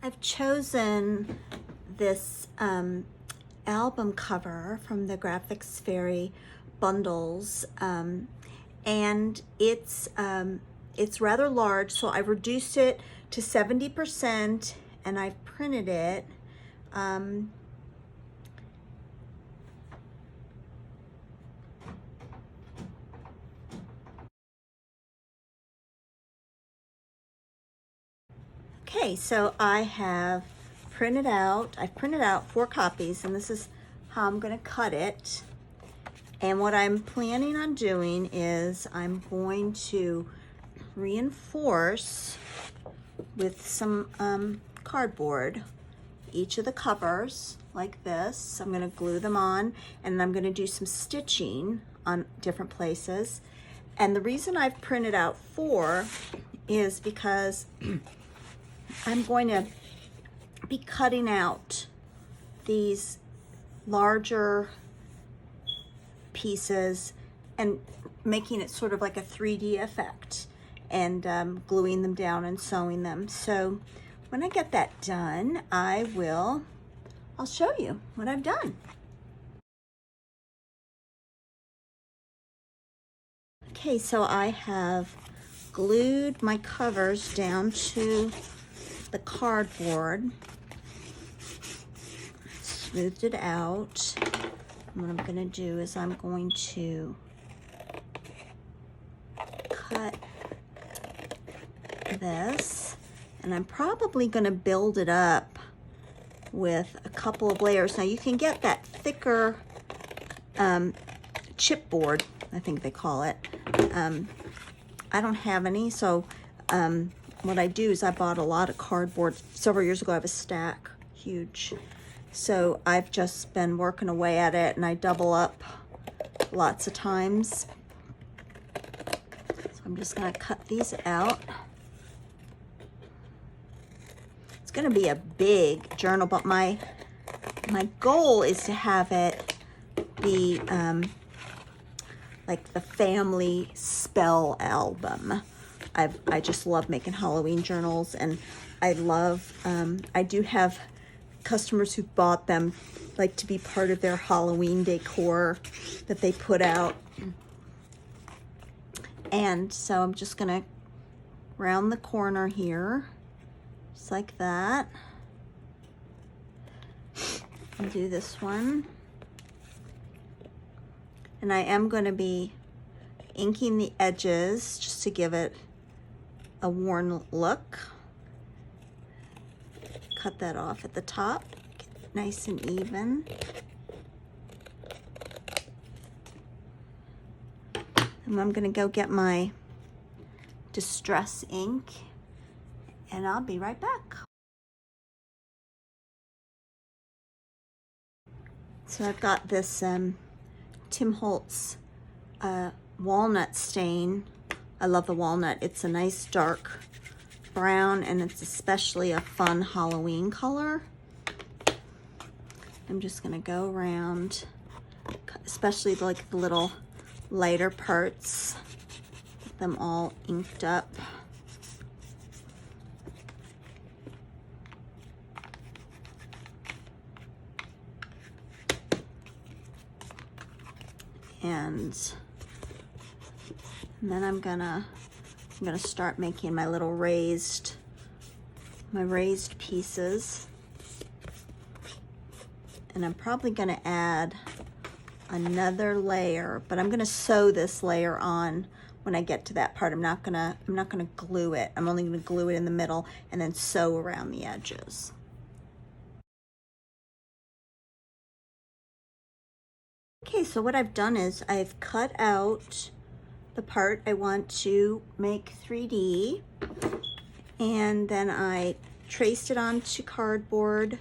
I've chosen this album cover from the Graphics Fairy bundles, and it's rather large, so I've reduced it to 70%, and I've printed it. Okay, so I've printed out 4 copies, and this is how I'm going to cut it. And what I'm planning on doing is I'm going to reinforce with some cardboard each of the covers like this. I'm going to glue them on, and I'm going to do some stitching on different places. And the reason I've printed out 4 is because I'm going to be cutting out these larger pieces and making it sort of like a 3D effect, and gluing them down and sewing them. So when I get that done, I'll show you what I've done. Okay, so I have glued my covers down to the cardboard, smoothed it out. And what I'm going to do is I'm going to cut this, and I'm probably going to build it up with a couple of layers. Now you can get that thicker chipboard, I think they call it. I don't have any, so what I do is I bought a lot of cardboard several years ago. I have a stack, huge. So I've just been working away at it, and I double up lots of times. So I'm just gonna cut these out. It's gonna be a big journal, but my goal is to have it be like the family spell album. I just love making Halloween journals, and I love, I do have customers who bought them like to be part of their Halloween decor that they put out. And so I'm just gonna round the corner here, just like that. And do this one. And I am gonna be inking the edges just to give it a worn look. Cut that off at the top, get it nice and even. And I'm gonna go get my Distress ink, and I'll be right back. So I've got this Tim Holtz walnut stain. I love the walnut. It's a nice dark brown, and it's especially a fun Halloween color. I'm just gonna go around, especially like the little lighter parts, get them all inked up. And then I'm gonna start making my little raised pieces. And I'm probably gonna add another layer, but I'm gonna sew this layer on when I get to that part. I'm not gonna glue it. I'm only gonna glue it in the middle and then sew around the edges. Okay, so what I've done is I've cut out the part I want to make 3D, and then I traced it onto cardboard.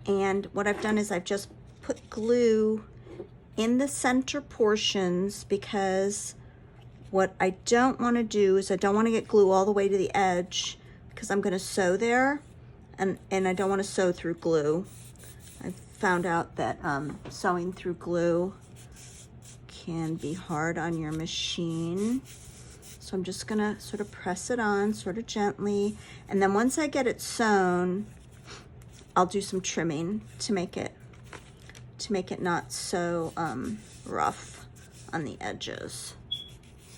And what I've done is I've just put glue in the center portions, because what I don't want to do is I don't want to get glue all the way to the edge, because I'm going to sew there, and I don't want to sew through glue. I've found out that sewing through glue can be hard on your machine. So So I'm just gonna sort of press it on sort of gently. And then once I get it sewn, I'll do some trimming to make it not so rough on the edges.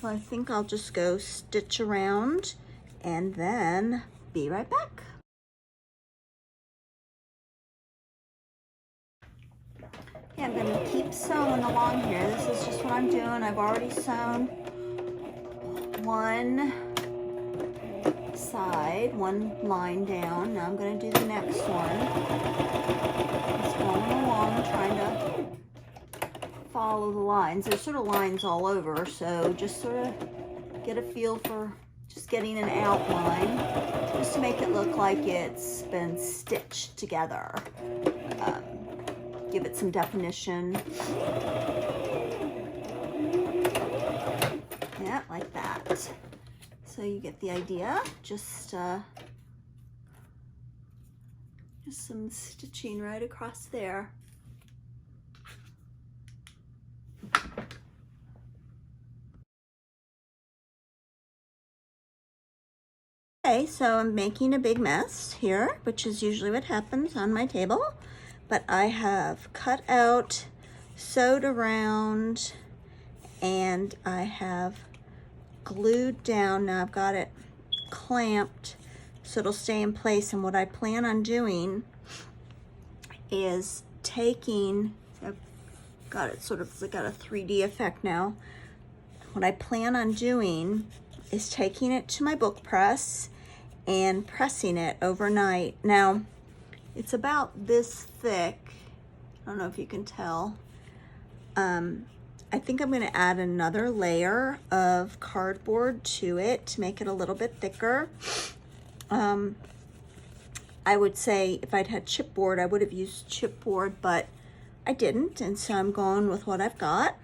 So I think I'll just go stitch around and then be right back. Yeah, I'm gonna keep sewing along here. This is just what I'm doing. I've already sewn one side, one line down. Now I'm gonna do the next one. Just going along, trying to follow the lines. There's sort of lines all over, so just sort of get a feel for just getting an outline, just to make it look like it's been stitched together. Give it some definition. Yeah, like that. So you get the idea. Just some stitching right across there. Okay, so I'm making a big mess here, which is usually what happens on my table. But I have cut out, sewed around, and I have glued down. Now I've got it clamped so it'll stay in place. And what I plan on doing is taking, I've got it sort of got a 3D effect now. What I plan on doing is taking it to my book press and pressing it overnight. Now, it's about this thick. I don't know if you can tell. I think I'm gonna add another layer of cardboard to it to make it a little bit thicker. I would say if I'd had chipboard, I would have used chipboard, but I didn't, and so I'm going with what I've got.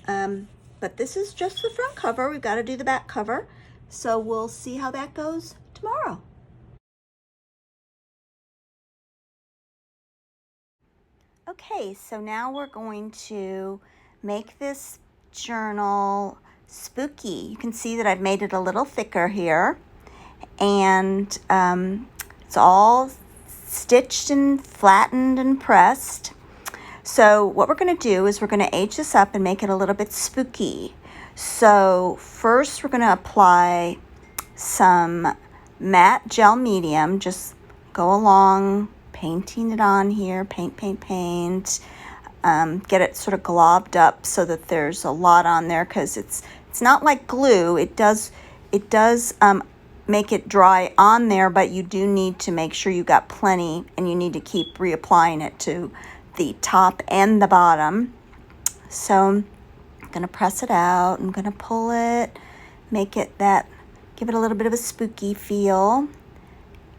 But this is just the front cover. We've got to do the back cover. So we'll see how that goes tomorrow. Okay, so now we're going to make this journal spooky. You can see that I've made it a little thicker here, and it's all stitched and flattened and pressed. So what we're going to do is we're going to age this up and make it a little bit spooky. So first we're going to apply some matte gel medium. Just go along painting it on here, paint. Get it sort of globbed up so that there's a lot on there, because it's not like glue. It does make it dry on there, but you do need to make sure you got plenty, and you need to keep reapplying it to the top and the bottom. So I'm gonna press it out. I'm gonna pull it, give it a little bit of a spooky feel.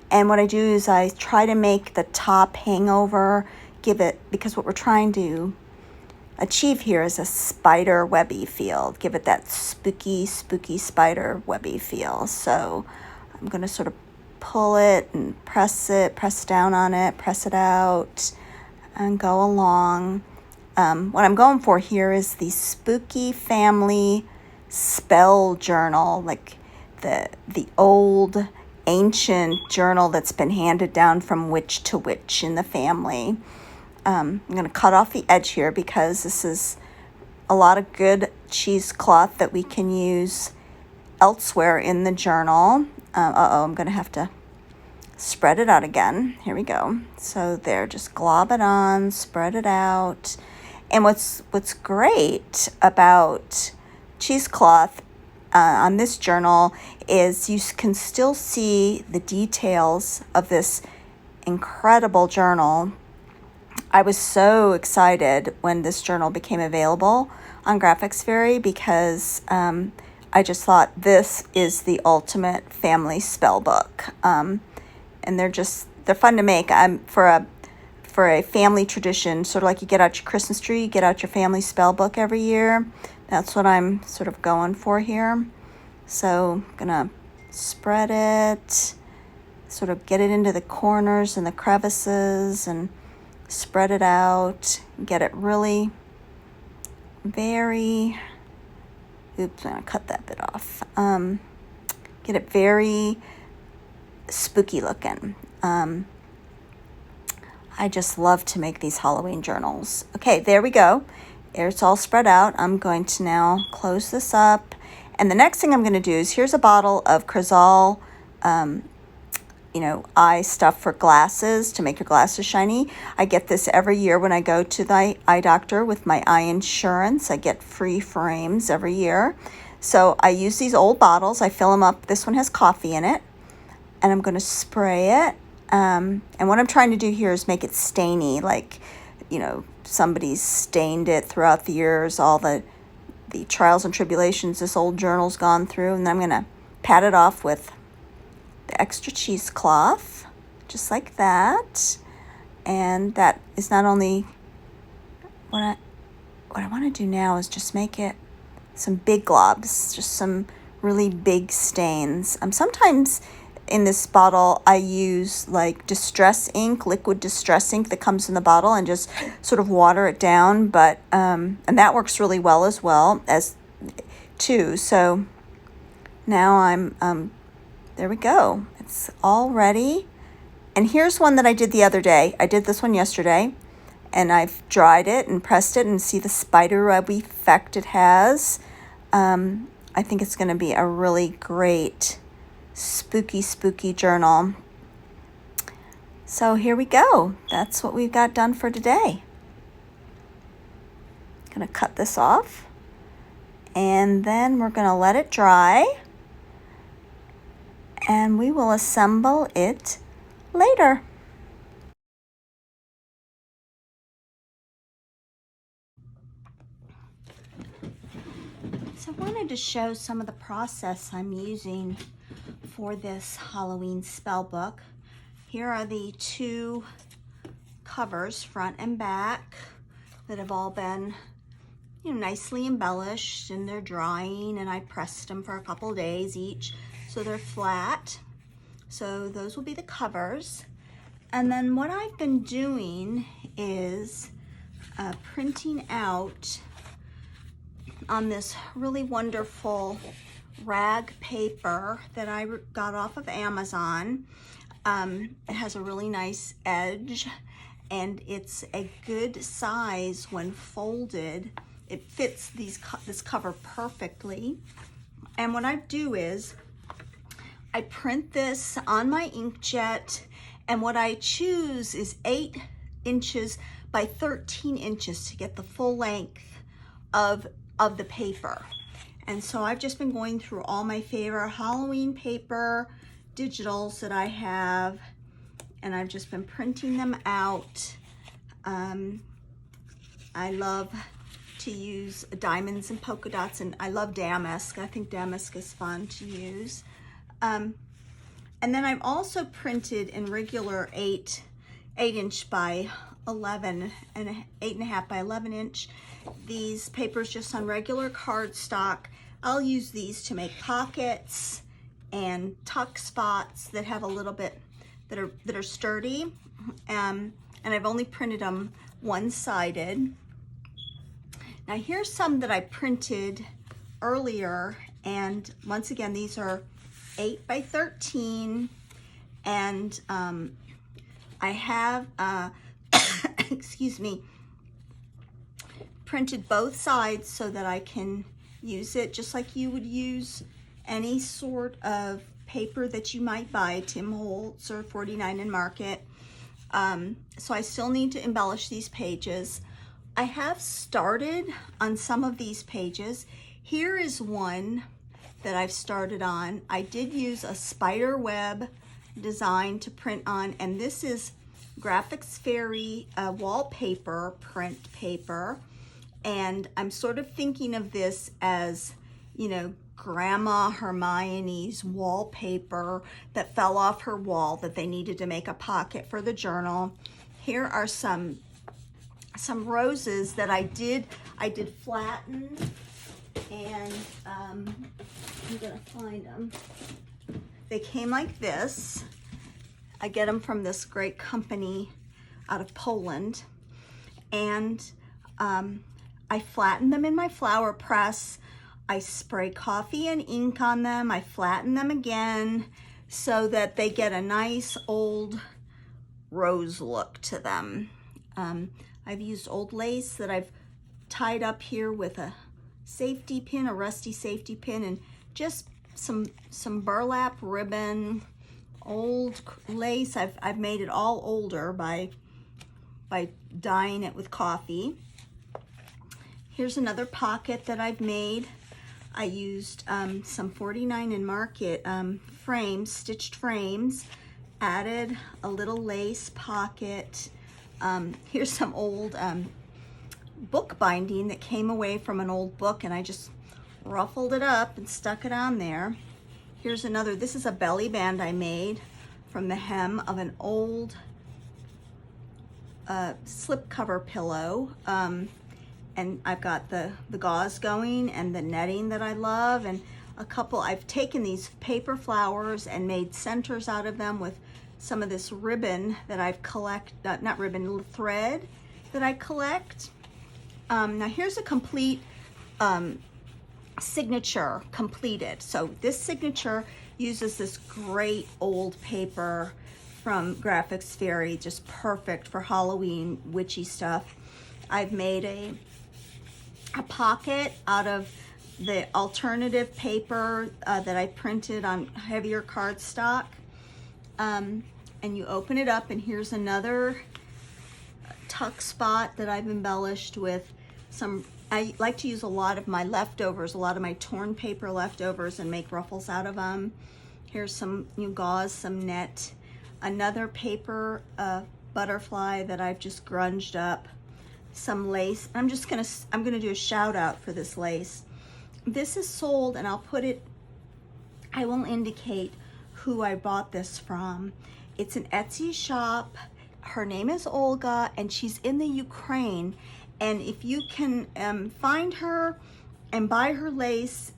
And what I do is I try to make the top hangover, because what we're trying to achieve here is a spider webby feel. Give it that spooky spider webby feel. So I'm gonna sort of pull it and press down on it, press it out, and go along. What I'm going for here is the Spooky Family Spell Journal, like the old ancient journal that's been handed down from witch to witch in the family. I'm going to cut off the edge here because this is a lot of good cheesecloth that we can use elsewhere in the journal. I'm going to have to spread it out again. Here we go. So there, just glob it on, spread it out. And what's great about cheesecloth on this journal is you can still see the details of this incredible journal. I was so excited when this journal became available on Graphics Fairy, because I just thought this is the ultimate family spell book. And they're fun to make. For a family tradition, sort of like you get out your Christmas tree, you get out your family spell book every year. That's what I'm sort of going for here. So I'm gonna spread it, sort of get it into the corners and the crevices, and spread it out, get it really very Oops, I'm gonna cut that bit off. Get it very spooky looking. I just love to make these Halloween journals. Okay, there we go. It's all spread out. I'm going to now close this up. And the next thing I'm going to do is, here's a bottle of Crizal, eye stuff for glasses to make your glasses shiny. I get this every year when I go to the eye doctor with my eye insurance. I get free frames every year. So I use these old bottles. I fill them up. This one has coffee in it. And I'm going to spray it. And what I'm trying to do here is make it stainy, like, somebody's stained it throughout the years, all the trials and tribulations this old journal's gone through. And then I'm going to pat it off with the extra cheesecloth, just like that. And that is not only what I want to do now is just make it some big globs, just some really big stains. Sometimes in this bottle, I use like distress ink, liquid distress ink that comes in the bottle, and just sort of water it down. But and that works really well as too. So now I'm there we go. It's all ready. And here's one that I did the other day. I did this one yesterday, and I've dried it and pressed it, and see the spider web effect it has. I think it's going to be a really great spooky journal. So here we go. That's what we've got done for today. Gonna cut this off, and then we're gonna let it dry, and we will assemble it later. So I wanted to show some of the process I'm using for this Halloween spell book. Here are the two covers, front and back, that have all been nicely embellished, and they're drying, and I pressed them for a couple days each so they're flat. So those will be the covers. And then what I've been doing is printing out on this really wonderful rag paper that I got off of Amazon. It has a really nice edge, and it's a good size when folded. It fits this cover perfectly. And what I do is I print this on my inkjet, and what I choose is 8 inches by 13 inches to get the full length of the paper. And so I've just been going through all my favorite Halloween paper digitals that I have, and I've just been printing them out. I love to use diamonds and polka dots, and I love damask. I think damask is fun to use. And then I've also printed in regular 8-inch by 11 and 8.5 by 11 inch. These papers just on regular cardstock. I'll use these to make pockets and tuck spots that have a little bit that are sturdy. And I've only printed them one-sided. Now here's some that I printed earlier, and once again these are 8 by 13, and I have excuse me, printed both sides so that I can use it just like you would use any sort of paper that you might buy, Tim Holtz or 49 and Market. So I still need to embellish these pages. I have started on some of these pages. Here is one that I've started on. I did use a spider web design to print on, and this is Graphics Fairy wallpaper print paper. And I'm sort of thinking of this as, Grandma Hermione's wallpaper that fell off her wall that they needed to make a pocket for the journal. Here are some roses that I did flatten, and I'm gonna find them. They came like this. I get them from this great company out of Poland, and I flattened them in my flower press. I spray coffee and ink on them. I flatten them again so that they get a nice old rose look to them. I've used old lace that I've tied up here with a safety pin, a rusty safety pin, and just some burlap ribbon, old lace. I've made it all older by dyeing it with coffee. Here's another pocket that I've made. I used some 49 in Market frames, stitched frames, added a little lace pocket. Here's some old book binding that came away from an old book, and I just ruffled it up and stuck it on there. Here's another, this is a belly band I made from the hem of an old slipcover pillow. And I've got the gauze going and the netting that I love, and a couple, I've taken these paper flowers and made centers out of them with some of this ribbon that I've not ribbon, thread that I collect. Now here's a complete signature completed. So this signature uses this great old paper from Graphics Fairy, just perfect for Halloween witchy stuff. I've made a pocket out of the alternative paper that I printed on heavier cardstock. And you open it up, and here's another tuck spot that I've embellished with some, I like to use a lot of my leftovers, a lot of my torn paper leftovers, and make ruffles out of them. Here's some gauze, some net, another paper butterfly that I've just grunged up, some lace. I'm gonna do a shout out for this lace. This is sold, and I'll put it, I will indicate who I bought this from. It's an Etsy shop. Her name is Olga, and she's in the Ukraine. And if you can find her and buy her lace,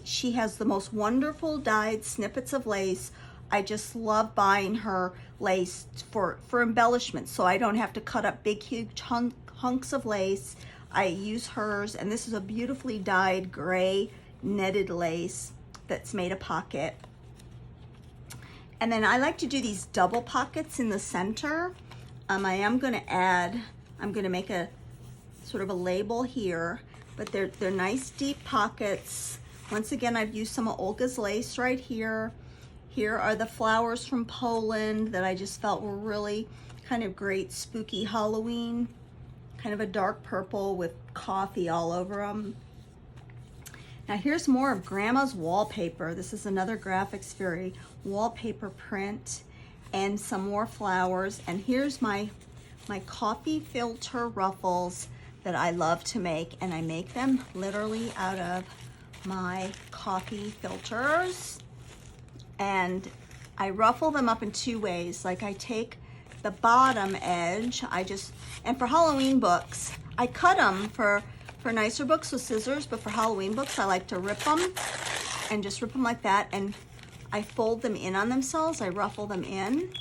she has the most wonderful dyed snippets of lace. I just love buying her lace for embellishment, so I don't have to cut up big, huge hunks of lace. I use hers, and this is a beautifully dyed gray netted lace that's made a pocket. And then I like to do these double pockets in the center. I'm gonna make a sort of a label here, but they're nice deep pockets. Once again, I've used some of Olga's lace right here. Here are the flowers from Poland that I just felt were really kind of great spooky Halloween, kind of a dark purple with coffee all over them. Now here's more of Grandma's wallpaper. This is another Graphics Fairy wallpaper print, and some more flowers. And here's my coffee filter ruffles that I love to make, and I make them literally out of my coffee filters. And I ruffle them up in two ways. Like, I take the bottom edge, and for Halloween books, I cut them for nicer books with scissors, but for Halloween books, I like to rip them and just rip them like that, and I fold them in on themselves. I ruffle them in.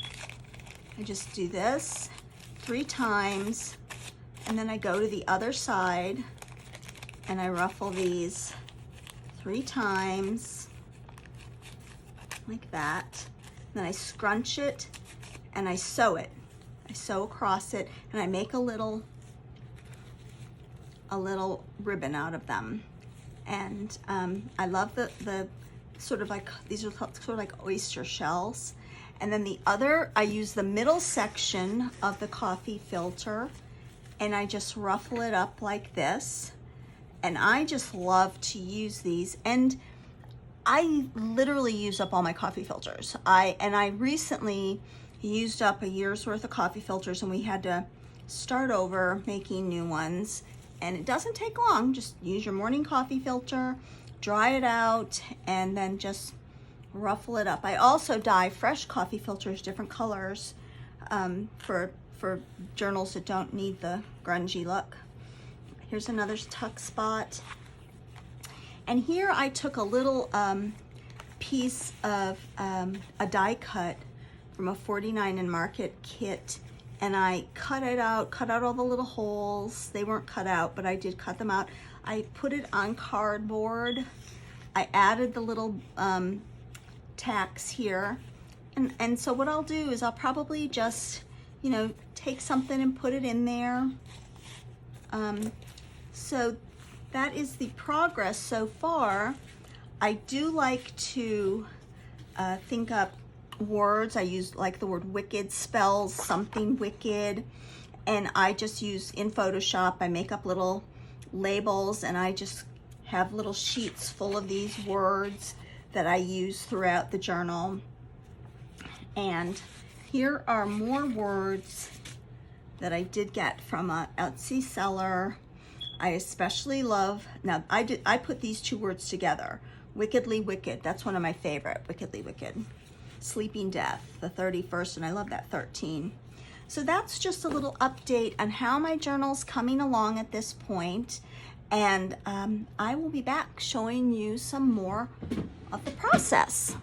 I just do this 3 times, and then I go to the other side and I ruffle these 3 times like that. Then I scrunch it and I sew it. I sew across it, and I make a little ribbon out of them. And I love the sort of like, these are sort of like oyster shells. And then the other, I use the middle section of the coffee filter, and I just ruffle it up like this. And I just love to use these, and I literally use up all my coffee filters. I recently used up a year's worth of coffee filters, and we had to start over making new ones. And it doesn't take long. Just use your morning coffee filter, dry it out, and then just ruffle it up. I also dye fresh coffee filters different colors for journals that don't need the grungy look. Here's another tuck spot. And here I took a little piece of a die cut from a 49 in Market kit, and I cut it out, cut out all the little holes. They weren't cut out, but I did cut them out. I put it on cardboard. I added the little tacks here. And so what I'll do is I'll probably just, you know, take something and put it in there. So that is the progress so far. I do like to think up words. I use like the word wicked spells something wicked, and I just use in Photoshop, I make up little labels and I just have little sheets full of these words that I use throughout the journal. And here are more words that I did get from a Etsy seller. I especially love, now I put these two words together, wickedly wicked. That's one of my favorite, wickedly wicked. Sleeping Death, the 31st, and I love that 13. So that's just a little update on how my journal's coming along at this point. And I will be back showing you some more of the process.